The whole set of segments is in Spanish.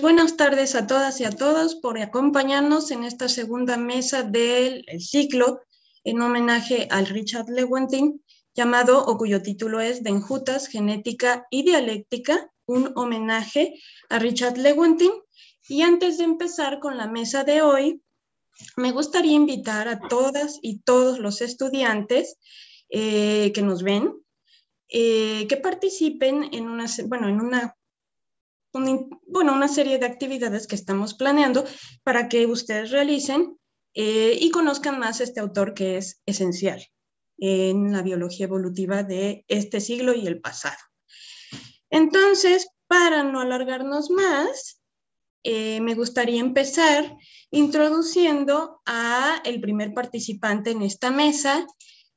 Buenas tardes a todas y a todos por acompañarnos en esta segunda mesa del ciclo en homenaje al Richard Lewontin, llamado o cuyo título es De enjutas, genética y dialéctica, un homenaje a Richard Lewontin. Y antes de empezar con la mesa de hoy, me gustaría invitar a todas y todos los estudiantes que nos ven, que participen en una serie de actividades que estamos planeando para que ustedes realicen y conozcan más este autor que es esencial en la biología evolutiva de este siglo y el pasado. Entonces, para no alargarnos más, me gustaría empezar introduciendo a el primer participante en esta mesa,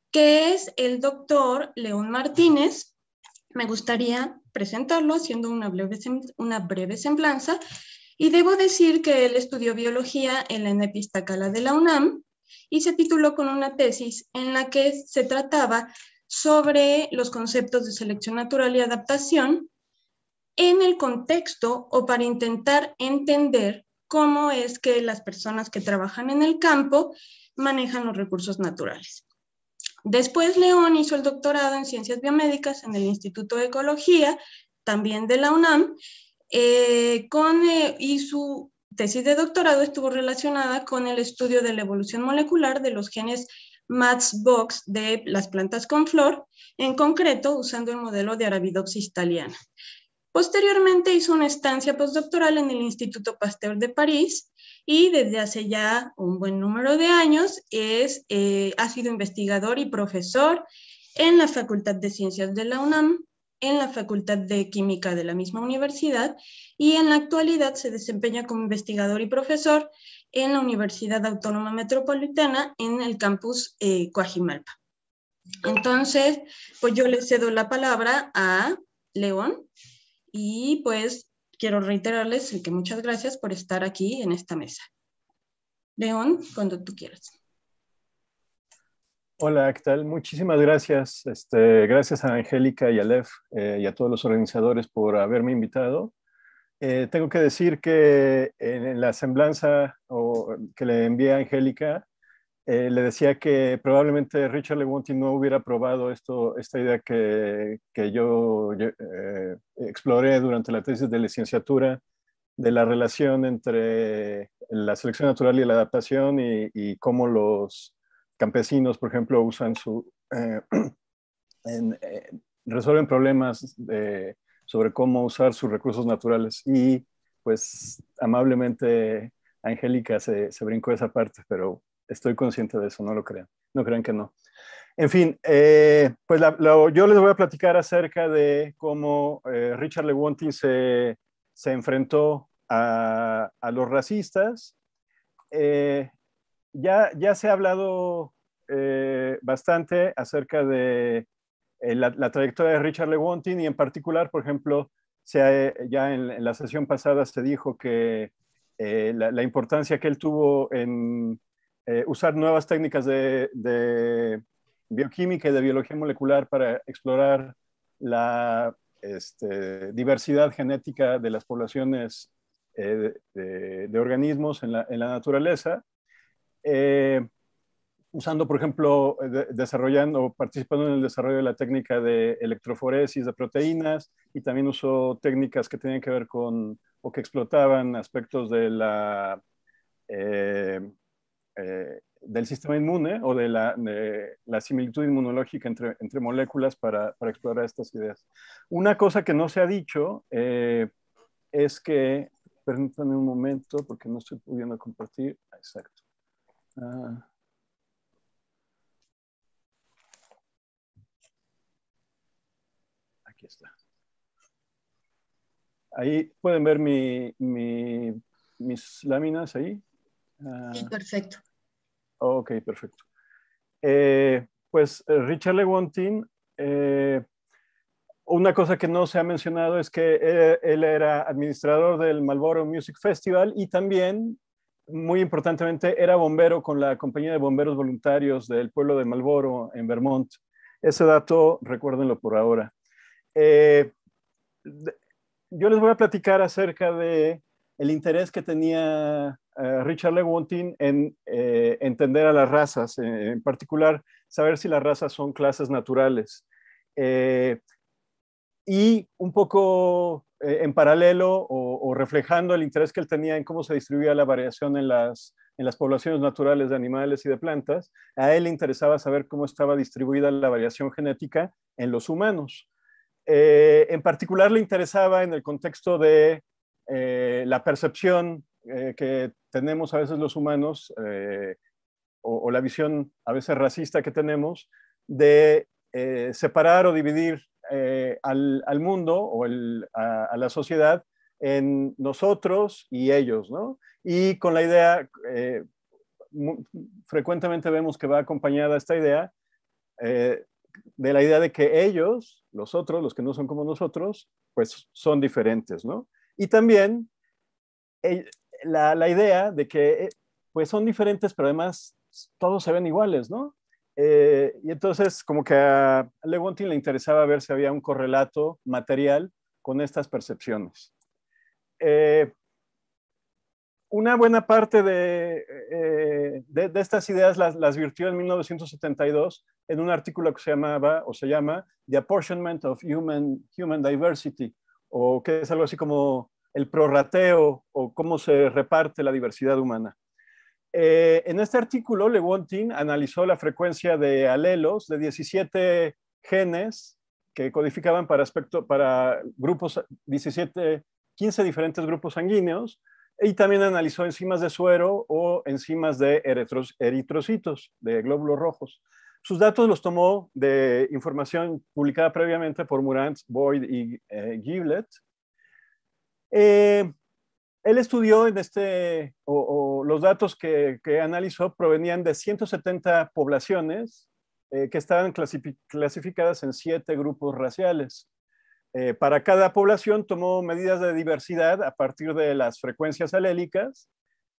que es el doctor León Martínez. Me gustaría presentarlo haciendo una breve semblanza, y debo decir que él estudió biología en la ENEP Iztacala de la UNAM y se tituló con una tesis en la que se trataba sobre los conceptos de selección natural y adaptación en el contexto o para intentar entender cómo es que las personas que trabajan en el campo manejan los recursos naturales. Después León hizo el doctorado en Ciencias Biomédicas en el Instituto de Ecología, también de la UNAM, y su tesis de doctorado estuvo relacionada con el estudio de la evolución molecular de los genes Matchbox de las plantas con flor, en concreto usando el modelo de Arabidopsis thaliana. Posteriormente hizo una estancia postdoctoral en el Instituto Pasteur de París y desde hace ya un buen número de años ha sido investigador y profesor en la Facultad de Ciencias de la UNAM, en la Facultad de Química de la misma universidad, y en la actualidad se desempeña como investigador y profesor en la Universidad Autónoma Metropolitana en el campus Coajimalpa. Entonces, pues yo le cedo la palabra a León. Y pues quiero reiterarles que muchas gracias por estar aquí en esta mesa. León, cuando tú quieras. Hola, ¿qué tal? Muchísimas gracias. Gracias a Angélica y a Lev y a todos los organizadores por haberme invitado. Tengo que decir que en la semblanza que le envié a Angélica, le decía que probablemente Richard Lewontin no hubiera probado esta idea que yo exploré durante la tesis de licenciatura de la relación entre la selección natural y la adaptación y cómo los campesinos, por ejemplo, usan resuelven problemas sobre cómo usar sus recursos naturales. Y pues amablemente Angélica se brincó esa parte, pero estoy consciente de eso, no lo crean. No crean que no. En fin, pues yo les voy a platicar acerca de cómo Richard Lewontin se enfrentó a los racistas. Ya se ha hablado bastante acerca de la trayectoria de Richard Lewontin, y en particular, por ejemplo, ya en la sesión pasada se dijo que la importancia que él tuvo en usar nuevas técnicas de bioquímica y de biología molecular para explorar la diversidad genética de las poblaciones de organismos en la naturaleza, usando, por ejemplo, desarrollando o participando en el desarrollo de la técnica de electroforesis de proteínas, y también usó técnicas que tenían que ver con o que explotaban aspectos de del sistema inmune o de la similitud inmunológica entre moléculas para explorar estas ideas. Una cosa que no se ha dicho es que, permítanme un momento porque no estoy pudiendo compartir. Exacto. Aquí está. Ahí pueden ver mis láminas ahí. Sí, perfecto. Ok, perfecto. Pues Richard Lewontin, una cosa que no se ha mencionado es que él era administrador del Marlboro Music Festival y también, muy importantemente, era bombero con la compañía de bomberos voluntarios del pueblo de Marlboro en Vermont. Ese dato, recuérdenlo por ahora. Yo les voy a platicar acerca de el interés que tenía Richard Lewontin en entender a las razas, en particular saber si las razas son clases naturales. Y un poco en paralelo o reflejando el interés que él tenía en cómo se distribuía la variación en las poblaciones naturales de animales y de plantas, a él le interesaba saber cómo estaba distribuida la variación genética en los humanos. En particular le interesaba en el contexto de la percepción que tenemos a veces los humanos, o la visión a veces racista que tenemos, de separar o dividir al mundo o a la sociedad en nosotros y ellos, ¿no? Y con la idea, frecuentemente vemos que va acompañada esta idea de la idea de que ellos, los otros, los que no son como nosotros, pues son diferentes, ¿no? Y también la idea de que pues son diferentes, pero además todos se ven iguales, ¿no? Y entonces como que a Lewontin le interesaba ver si había un correlato material con estas percepciones. Una buena parte de estas ideas las virtió en 1972 en un artículo que se llamaba, o se llama, The Apportionment of Human Diversity, o que es algo así como el prorrateo, o cómo se reparte la diversidad humana. En este artículo, Lewontin analizó la frecuencia de alelos de 17 genes que codificaban para grupos, 15 diferentes grupos sanguíneos, y también analizó enzimas de suero o enzimas de eritrocitos, de glóbulos rojos. Sus datos los tomó de información publicada previamente por Murantz, Boyd y Giblet. Él estudió los datos que analizó provenían de 170 poblaciones que estaban clasificadas en 7 grupos raciales. Para cada población tomó medidas de diversidad a partir de las frecuencias alélicas,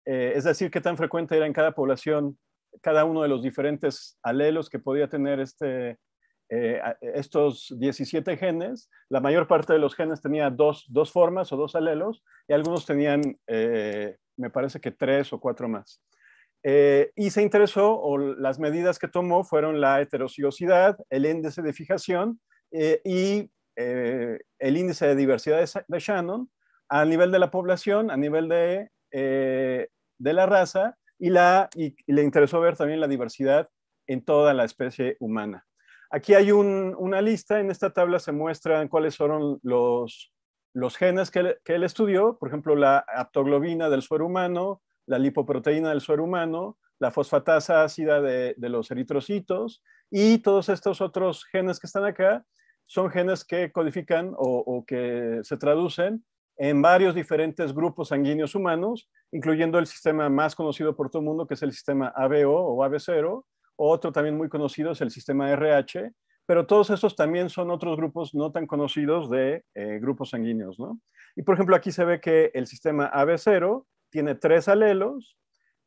es decir, qué tan frecuente era en cada población cada uno de los diferentes alelos que podía tener estos 17 genes. La mayor parte de los genes tenía dos formas o 2 alelos, y algunos tenían, me parece que 3 o 4 más. Y se interesó, o las medidas que tomó fueron la heterocigosidad, el índice de fijación y el índice de diversidad de Shannon a nivel de la población, a nivel de la raza, y le interesó ver también la diversidad en toda la especie humana. Aquí hay una lista, en esta tabla se muestran cuáles fueron los genes que él estudió, por ejemplo, la aptoglobina del suero humano, la lipoproteína del suero humano, la fosfatasa ácida de los eritrocitos, y todos estos otros genes que están acá son genes que codifican o que se traducen en varios diferentes grupos sanguíneos humanos, incluyendo el sistema más conocido por todo el mundo, que es el sistema ABO o AB0, otro también muy conocido es el sistema RH, pero todos estos también son otros grupos no tan conocidos de grupos sanguíneos, ¿no? Y por ejemplo, aquí se ve que el sistema AB0 tiene 3 alelos,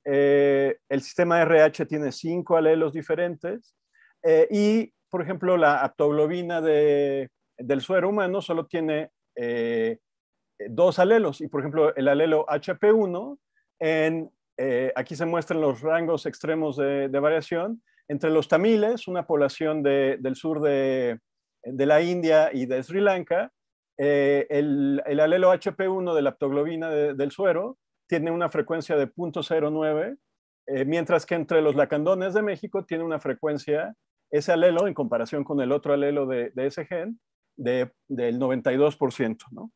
el sistema RH tiene 5 alelos diferentes, y por ejemplo, la aptoglobina del suero humano solo tiene 2 alelos, y por ejemplo, el alelo HP1, aquí se muestran los rangos extremos de variación entre los tamiles, una población del sur de la India y de Sri Lanka. El alelo HP1 de la aptoglobina del suero tiene una frecuencia de 0.09, mientras que entre los lacandones de México tiene una frecuencia, ese alelo en comparación con el otro alelo de ese gen, del 92%, ¿no?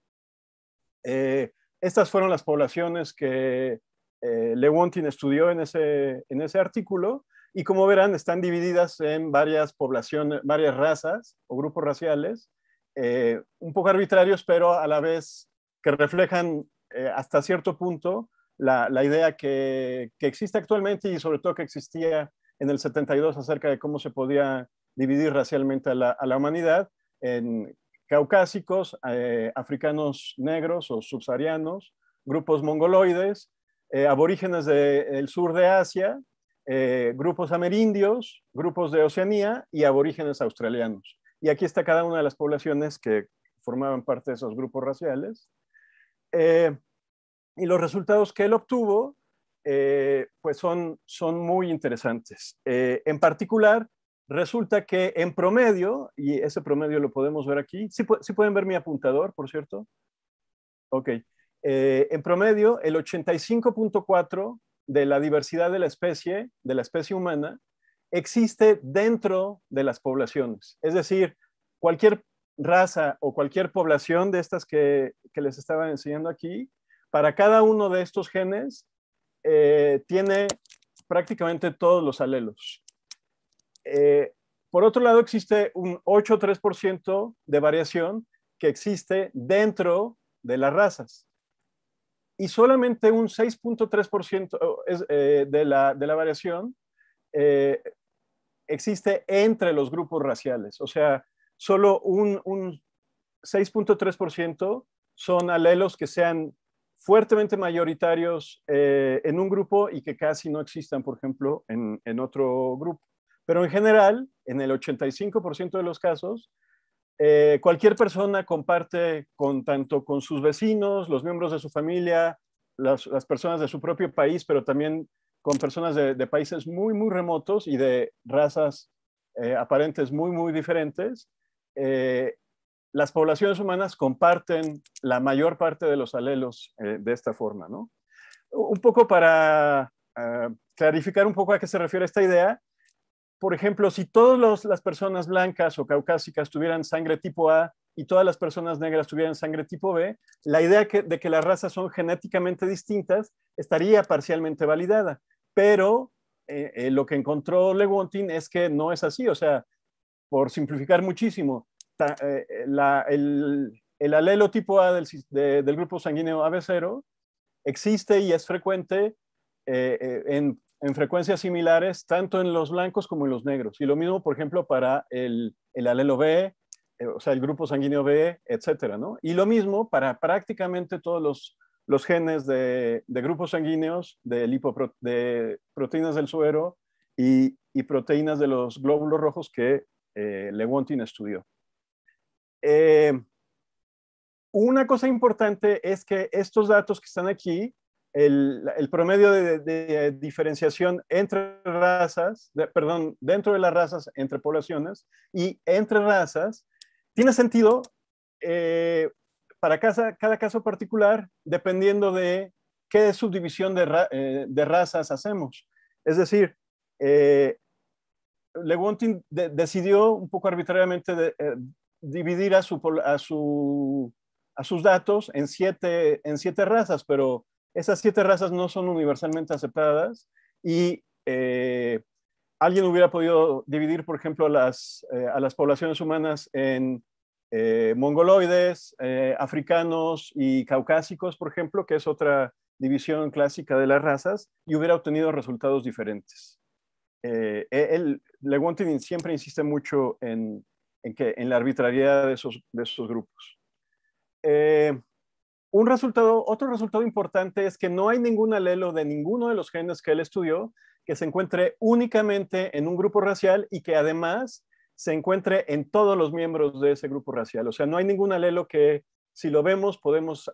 Estas fueron las poblaciones que Lewontin estudió en ese artículo, y como verán están divididas en varias poblaciones, varias razas o grupos raciales, un poco arbitrarios, pero a la vez que reflejan hasta cierto punto la idea que existe actualmente, y sobre todo que existía en el 72 acerca de cómo se podía dividir racialmente a la humanidad en caucásicos, africanos negros o subsaharianos, grupos mongoloides, aborígenes del sur de Asia, grupos amerindios, grupos de Oceanía y aborígenes australianos. Y aquí está cada una de las poblaciones que formaban parte de esos grupos raciales. Y los resultados que él obtuvo pues son muy interesantes. En particular, resulta que en promedio, y ese promedio lo podemos ver aquí, ¿sí, sí pueden ver mi apuntador, por cierto? Ok. En promedio, el 85.4 de la diversidad de la especie humana, existe dentro de las poblaciones. Es decir, cualquier raza o cualquier población de estas que les estaba enseñando aquí, para cada uno de estos genes tiene prácticamente todos los alelos. Por otro lado, existe un 8,3% de variación que existe dentro de las razas. Y solamente un 6,3% de la variación existe entre los grupos raciales. O sea, solo un 6,3% son alelos que sean fuertemente mayoritarios en un grupo y que casi no existan, por ejemplo, en otro grupo. Pero en general, en el 85% de los casos, cualquier persona comparte tanto con sus vecinos, los miembros de su familia, las personas de su propio país, pero también con personas de países muy remotos y de razas aparentes muy diferentes. Las poblaciones humanas comparten la mayor parte de los alelos de esta forma, ¿no? Un poco para clarificar un poco a qué se refiere esta idea. Por ejemplo, si todas las personas blancas o caucásicas tuvieran sangre tipo A y todas las personas negras tuvieran sangre tipo B, la idea de que las razas son genéticamente distintas estaría parcialmente validada. Pero lo que encontró Lewontin es que no es así. O sea, por simplificar muchísimo, el alelo tipo A del grupo sanguíneo AB0 existe y es frecuente en frecuencias similares tanto en los blancos como en los negros. Y lo mismo, por ejemplo, para el alelo B, o sea, el grupo sanguíneo B, etcétera, ¿no? Y lo mismo para prácticamente todos los genes de grupos sanguíneos, de proteínas del suero y proteínas de los glóbulos rojos que Lewontin estudió. Una cosa importante es que estos datos que están aquí, el promedio de diferenciación entre razas, perdón, dentro de las razas, entre poblaciones y entre razas, tiene sentido para cada caso particular, dependiendo de qué subdivisión de razas hacemos. Es decir, Lewontin decidió un poco arbitrariamente dividir a sus datos en siete razas, pero esas 7 razas no son universalmente aceptadas y alguien hubiera podido dividir, por ejemplo, a las poblaciones humanas en mongoloides, africanos y caucásicos, por ejemplo, que es otra división clásica de las razas, y hubiera obtenido resultados diferentes. Lewontin siempre insiste mucho en la arbitrariedad de esos grupos. Otro resultado importante es que no hay ningún alelo de ninguno de los genes que él estudió que se encuentre únicamente en un grupo racial y que además se encuentre en todos los miembros de ese grupo racial. O sea, no hay ningún alelo que, si lo vemos, podemos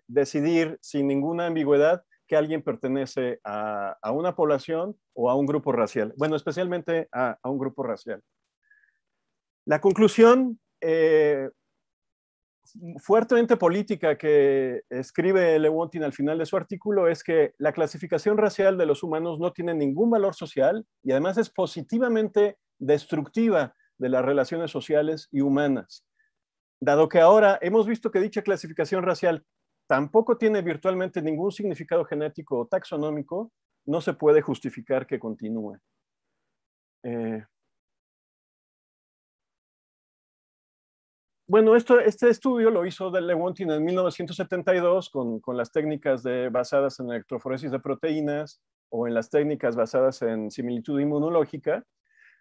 decidir sin ninguna ambigüedad que alguien pertenece a una población o a un grupo racial. Bueno, especialmente a un grupo racial. La conclusión fuertemente política que escribe Lewontin al final de su artículo es que la clasificación racial de los humanos no tiene ningún valor social y además es positivamente destructiva de las relaciones sociales y humanas. Dado que ahora hemos visto que dicha clasificación racial tampoco tiene virtualmente ningún significado genético o taxonómico, no se puede justificar que continúe. Bueno, este estudio lo hizo Lewontin en 1972 con las técnicas basadas en electroforesis de proteínas o en las técnicas basadas en similitud inmunológica.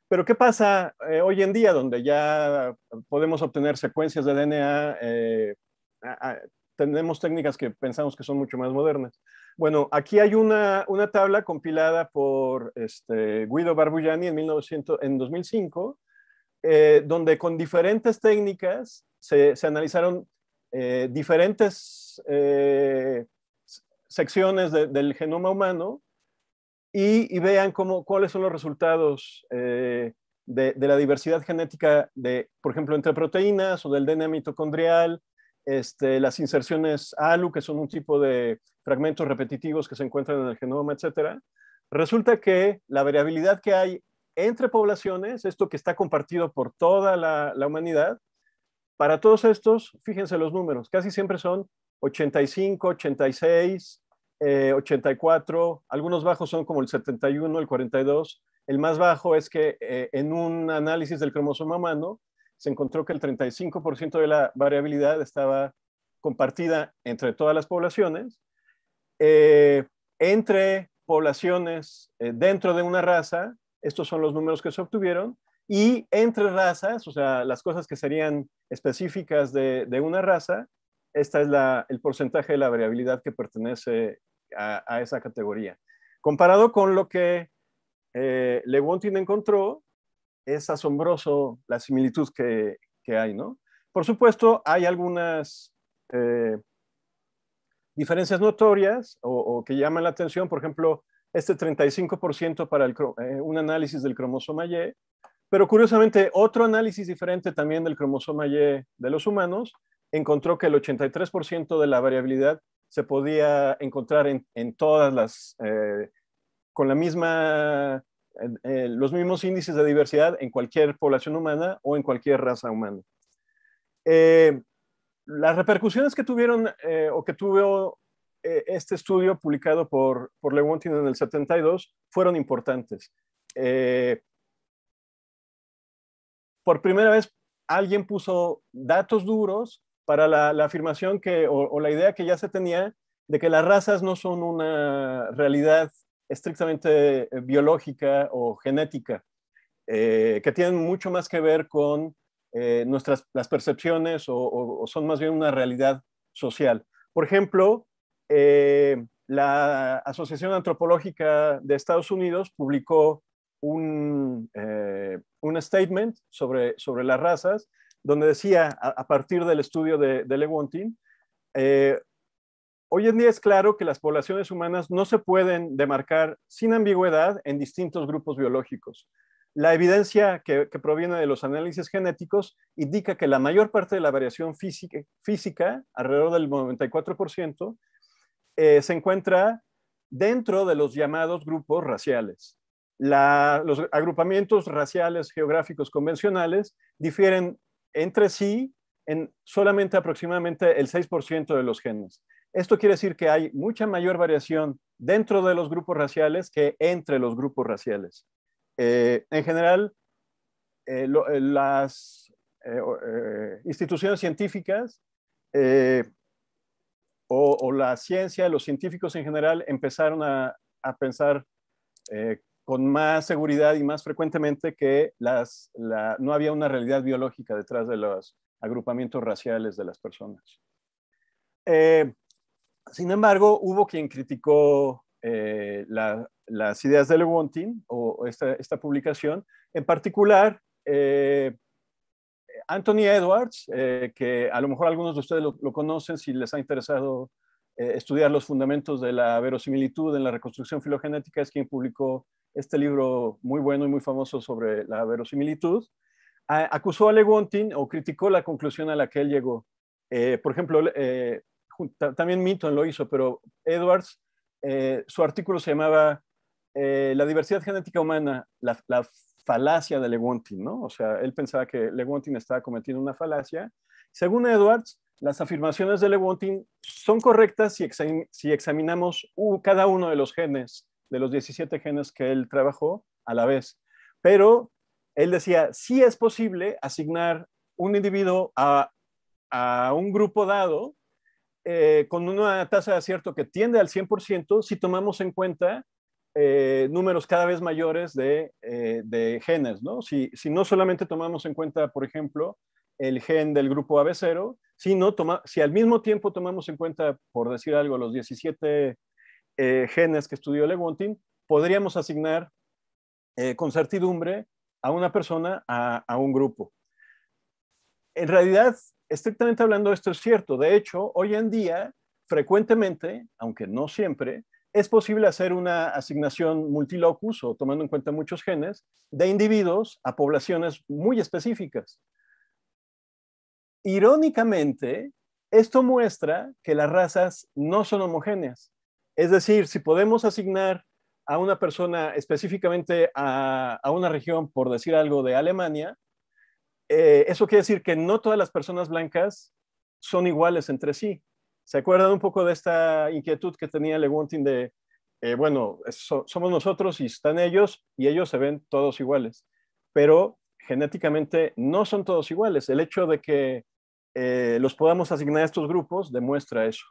Pero ¿qué pasa hoy en día, donde ya podemos obtener secuencias de DNA? Tenemos técnicas que pensamos que son mucho más modernas. Bueno, aquí hay una tabla compilada por Guido Barbugiani en 2005, donde con diferentes técnicas se analizaron diferentes secciones del genoma humano y vean cuáles son los resultados de la diversidad genética, por ejemplo, entre proteínas o del DNA mitocondrial, las inserciones ALU, que son un tipo de fragmentos repetitivos que se encuentran en el genoma, etcétera. Resulta que la variabilidad que hay entre poblaciones, esto que está compartido por toda la humanidad, para todos estos, fíjense los números, casi siempre son 85, 86, 84, algunos bajos son como el 71, el 42. El más bajo es que en un análisis del cromosoma humano se encontró que el 35% de la variabilidad estaba compartida entre todas las poblaciones. Entre poblaciones dentro de una raza, estos son los números que se obtuvieron, y entre razas, o sea, las cosas que serían específicas de una raza, esta es el porcentaje de la variabilidad que pertenece a esa categoría. Comparado con lo que Lewontin encontró, es asombroso la similitud que hay, ¿no? Por supuesto, hay algunas diferencias notorias o que llaman la atención, por ejemplo, este 35% para un análisis del cromosoma Y, pero curiosamente otro análisis diferente también del cromosoma Y de los humanos encontró que el 83% de la variabilidad se podía encontrar en todas las, con la misma, los mismos índices de diversidad en cualquier población humana o en cualquier raza humana. Las repercusiones que tuvieron o que tuvo este estudio publicado por Lewontin en el 72 fueron importantes. Por primera vez alguien puso datos duros para la afirmación o la idea que ya se tenía de que las razas no son una realidad estrictamente biológica o genética, que tienen mucho más que ver con las percepciones o son más bien una realidad social. Por ejemplo, la Asociación Antropológica de Estados Unidos publicó un statement sobre las razas, donde decía, a partir del estudio de Lewontin, hoy en día es claro que las poblaciones humanas no se pueden demarcar sin ambigüedad en distintos grupos biológicos. La evidencia que proviene de los análisis genéticos indica que la mayor parte de la variación física, alrededor del 94%, se encuentra dentro de los llamados grupos raciales. Los agrupamientos raciales geográficos convencionales difieren entre sí en solamente aproximadamente el 6% de los genes. Esto quiere decir que hay mucha mayor variación dentro de los grupos raciales que entre los grupos raciales. En general, las instituciones científicas o la ciencia, los científicos en general empezaron a pensar con más seguridad y más frecuentemente que no había una realidad biológica detrás de los agrupamientos raciales de las personas. Sin embargo, hubo quien criticó las ideas de Lewontin o esta publicación, en particular Anthony Edwards, que a lo mejor algunos de ustedes lo conocen si les ha interesado estudiar los fundamentos de la verosimilitud en la reconstrucción filogenética, es quien publicó este libro muy bueno y muy famoso sobre la verosimilitud. Acusó a Lewontin o criticó la conclusión a la que él llegó. Por ejemplo, también Minton lo hizo, pero Edwards, su artículo se llamaba La diversidad genética humana, la falacia de Lewontin, ¿no? O sea, él pensaba que Lewontin estaba cometiendo una falacia. Según Edwards, las afirmaciones de Lewontin son correctas si examinamos cada uno de los genes, de los 17 genes que él trabajó a la vez. Pero él decía, sí es posible asignar un individuo a un grupo dado con una tasa de acierto que tiende al 100% si tomamos en cuenta números cada vez mayores de genes, ¿no? Si no solamente tomamos en cuenta, por ejemplo, el gen del grupo AB0, sino si al mismo tiempo tomamos en cuenta, por decir algo, los 17 genes que estudió Lewontin, podríamos asignar con certidumbre a una persona a un grupo. En realidad, estrictamente hablando, esto es cierto. De hecho, hoy en día, frecuentemente, aunque no siempre, es posible hacer una asignación multilocus o tomando en cuenta muchos genes de individuos a poblaciones muy específicas. Irónicamente, esto muestra que las razas no son homogéneas. Es decir, si podemos asignar a una persona específicamente a una región, por decir algo, de Alemania, eso quiere decir que no todas las personas blancas son iguales entre sí. ¿Se acuerdan un poco de esta inquietud que tenía Lewontin de, bueno, somos nosotros y están ellos y ellos se ven todos iguales? Pero genéticamente no son todos iguales. El hecho de que los podamos asignar a estos grupos demuestra eso.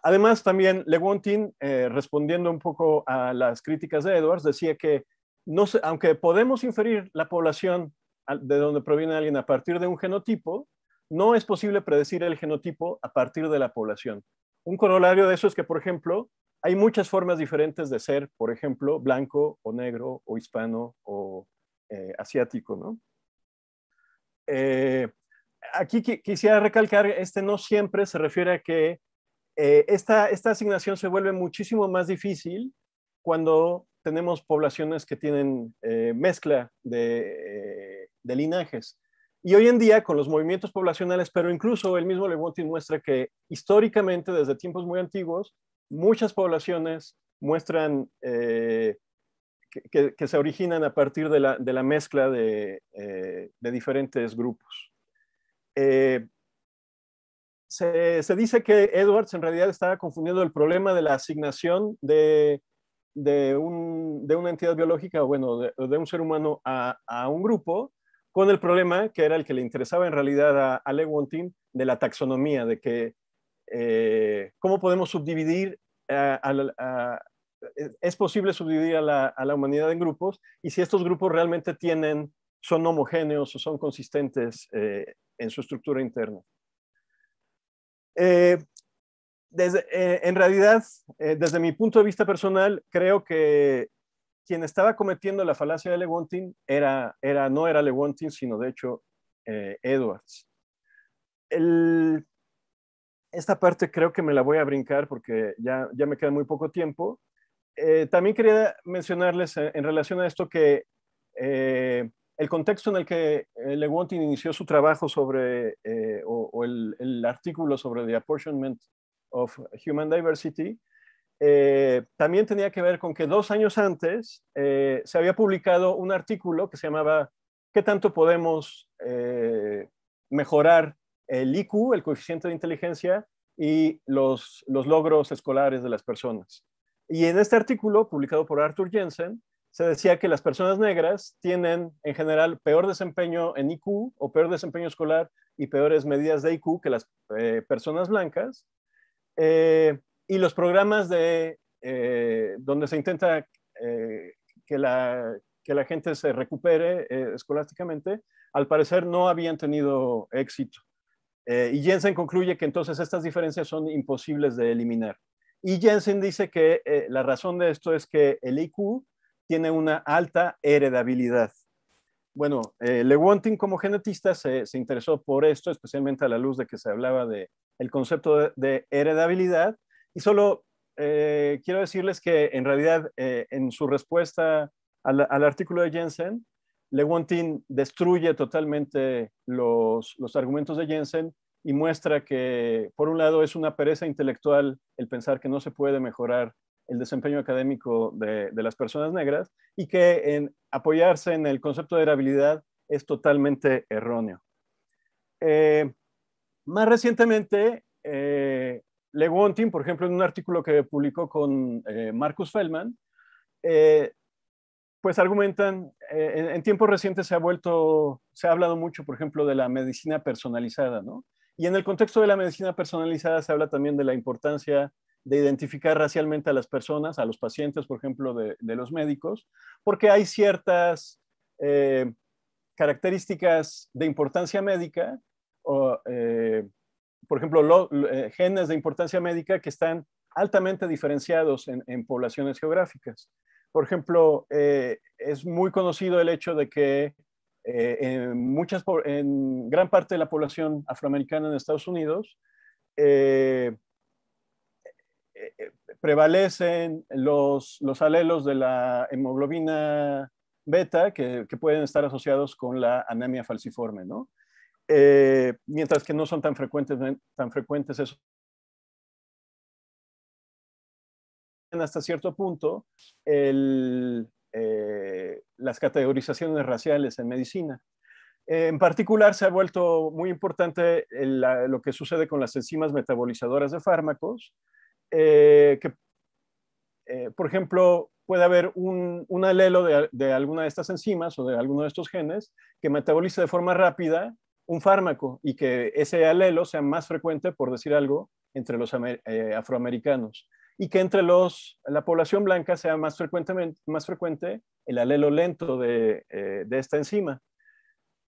Además, también Lewontin, respondiendo un poco a las críticas de Edwards, decía que no se, aunque podemos inferir la población de donde proviene alguien a partir de un genotipo, no es posible predecir el genotipo a partir de la población. Un corolario de eso es que, por ejemplo, hay muchas formas diferentes de ser, por ejemplo, blanco o negro o hispano o asiático, ¿no? Aquí quisiera recalcar, no siempre se refiere a que esta asignación se vuelve muchísimo más difícil cuando tenemos poblaciones que tienen mezcla de linajes. Y hoy en día, con los movimientos poblacionales, pero incluso el mismo Lewontin muestra que históricamente, desde tiempos muy antiguos, muchas poblaciones muestran que se originan a partir de la mezcla de diferentes grupos. Se dice que Edwards en realidad estaba confundiendo el problema de la asignación de una entidad biológica, o bueno, de un ser humano a un grupo, con el problema que era el que le interesaba en realidad a Lewontin, de la taxonomía, de que cómo podemos subdividir, es posible subdividir a la humanidad en grupos, y si estos grupos realmente son homogéneos o son consistentes en su estructura interna. En realidad, desde mi punto de vista personal, creo que quien estaba cometiendo la falacia de Lewontin no era Lewontin, sino de hecho Edwards. Esta parte creo que me la voy a brincar porque ya me queda muy poco tiempo. También quería mencionarles en relación a esto que el contexto en el que Lewontin inició su trabajo sobre, o el artículo sobre The Apportionment of Human Diversity, también tenía que ver con que 2 años antes se había publicado un artículo que se llamaba ¿Qué tanto podemos mejorar el IQ, el coeficiente de inteligencia, y los logros escolares de las personas? Y en este artículo, publicado por Arthur Jensen, se decía que las personas negras tienen en general peor desempeño en IQ o peor desempeño escolar y peores medidas de IQ que las personas blancas. Y los programas donde se intenta que la gente se recupere escolásticamente, al parecer no habían tenido éxito. Y Jensen concluye que entonces estas diferencias son imposibles de eliminar. Y Jensen dice que la razón de esto es que el IQ tiene una alta heredabilidad. Bueno, Lewontin como genetista se interesó por esto, especialmente a la luz de que se hablaba del concepto de heredabilidad. Y solo quiero decirles que en realidad en su respuesta al artículo de Jensen, Lewontin destruye totalmente los argumentos de Jensen y muestra que, por un lado, es una pereza intelectual el pensar que no se puede mejorar el desempeño académico de las personas negras, y que en apoyarse en el concepto de heredabilidad es totalmente erróneo. Más recientemente, Lewontin, por ejemplo, en un artículo que publicó con Marcus Feldman, pues argumentan, en tiempos recientes se ha hablado mucho, por ejemplo, de la medicina personalizada, ¿no? Y en el contexto de la medicina personalizada se habla también de la importancia de identificar racialmente a las personas, a los pacientes, por ejemplo, de los médicos, porque hay ciertas características de importancia médica, o, por ejemplo, genes de importancia médica que están altamente diferenciados en poblaciones geográficas. Por ejemplo, es muy conocido el hecho de que en gran parte de la población afroamericana en Estados Unidos, eh, prevalecen los alelos de la hemoglobina beta que pueden estar asociados con la anemia falciforme, ¿no? Mientras que no son tan frecuentes esos. Hasta cierto punto las categorizaciones raciales en medicina. En particular, se ha vuelto muy importante lo que sucede con las enzimas metabolizadoras de fármacos, que, por ejemplo, puede haber un alelo de alguna de estas enzimas o de alguno de estos genes que metaboliza de forma rápida un fármaco y que ese alelo sea más frecuente, por decir algo, entre los afroamericanos y que entre la población blanca sea más frecuente el alelo lento de esta enzima.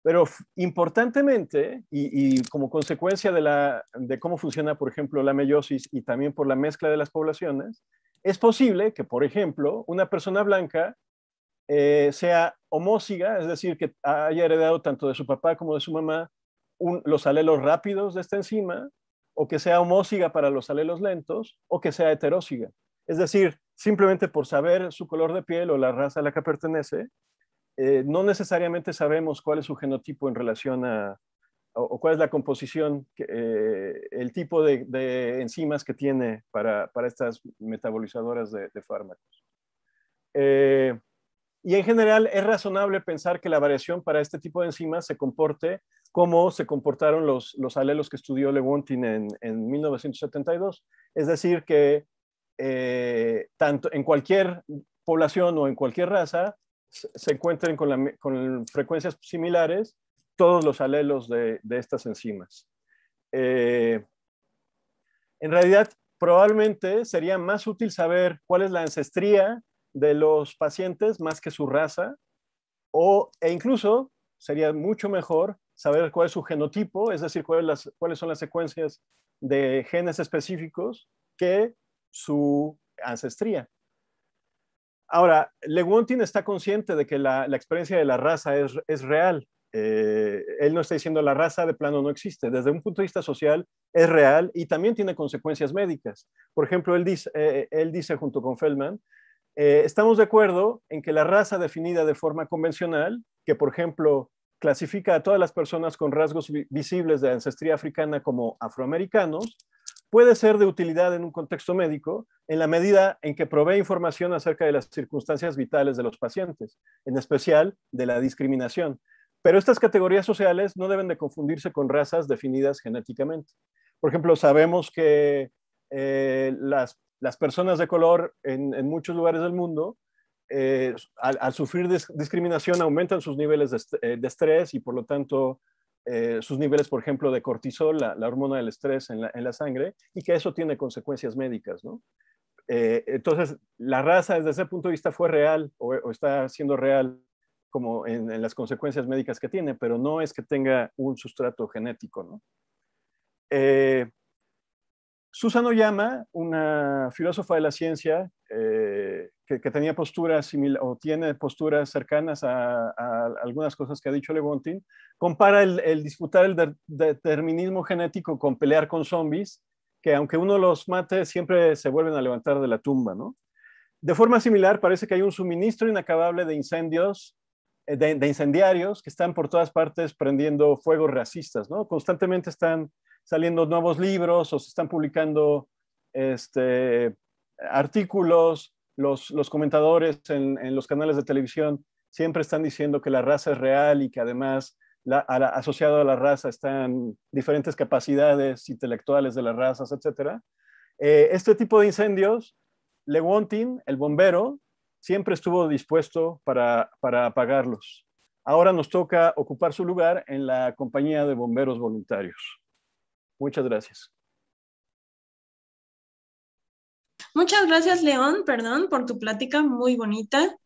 Pero importantemente, y como consecuencia de cómo funciona, por ejemplo, la meiosis y también por la mezcla de las poblaciones, es posible que, por ejemplo, una persona blanca sea homóziga, es decir, que haya heredado tanto de su papá como de su mamá los alelos rápidos de esta enzima, o que sea homóziga para los alelos lentos, o que sea heteróziga. Es decir, simplemente por saber su color de piel o la raza a la que pertenece, no necesariamente sabemos cuál es su genotipo en relación o cuál es la composición, el tipo de enzimas que tiene para estas metabolizadoras de fármacos. Y en general es razonable pensar que la variación para este tipo de enzimas se comporte como se comportaron los alelos que estudió Lewontin en 1972. Es decir, que tanto en cualquier población o en cualquier raza se encuentren con frecuencias similares todos los alelos de estas enzimas. En realidad, probablemente sería más útil saber cuál es la ancestría de los pacientes más que su raza, e incluso sería mucho mejor saber cuál es su genotipo, es decir, cuáles son las secuencias de genes específicos que su ancestría. Ahora, Lewontin está consciente de que la experiencia de la raza es real. Él no está diciendo la raza de plano no existe. Desde un punto de vista social es real y también tiene consecuencias médicas. Por ejemplo, él dice junto con Feldman, estamos de acuerdo en que la raza definida de forma convencional, que por ejemplo clasifica a todas las personas con rasgos visibles de ancestría africana como afroamericanos, puede ser de utilidad en un contexto médico en la medida en que provee información acerca de las circunstancias vitales de los pacientes, en especial de la discriminación. Pero estas categorías sociales no deben de confundirse con razas definidas genéticamente. Por ejemplo, sabemos que las personas de color en muchos lugares del mundo, al sufrir discriminación, aumentan sus niveles de estrés y por lo tanto sus niveles, por ejemplo, de cortisol, la hormona del estrés en la sangre, y que eso tiene consecuencias médicas, ¿no? Entonces, la raza desde ese punto de vista fue real o está siendo real como en las consecuencias médicas que tiene, pero no es que tenga un sustrato genético, ¿no? Susan Oyama, una filósofa de la ciencia que tenía posturas o tiene posturas cercanas a algunas cosas que ha dicho Lewontin, compara el disputar el determinismo genético con pelear con zombies, que aunque uno los mate, siempre se vuelven a levantar de la tumba, ¿no? De forma similar, parece que hay un suministro inacabable de incendios, de incendiarios que están por todas partes prendiendo fuegos racistas, ¿no? Constantemente están saliendo nuevos libros o se están publicando artículos, los comentadores en los canales de televisión siempre están diciendo que la raza es real y que además asociado a la raza están diferentes capacidades intelectuales de las razas, etc. Este tipo de incendios, Lewontin, el bombero, siempre estuvo dispuesto para apagarlos. Ahora nos toca ocupar su lugar en la compañía de bomberos voluntarios. Muchas gracias. Muchas gracias, León, perdón, por tu plática muy bonita.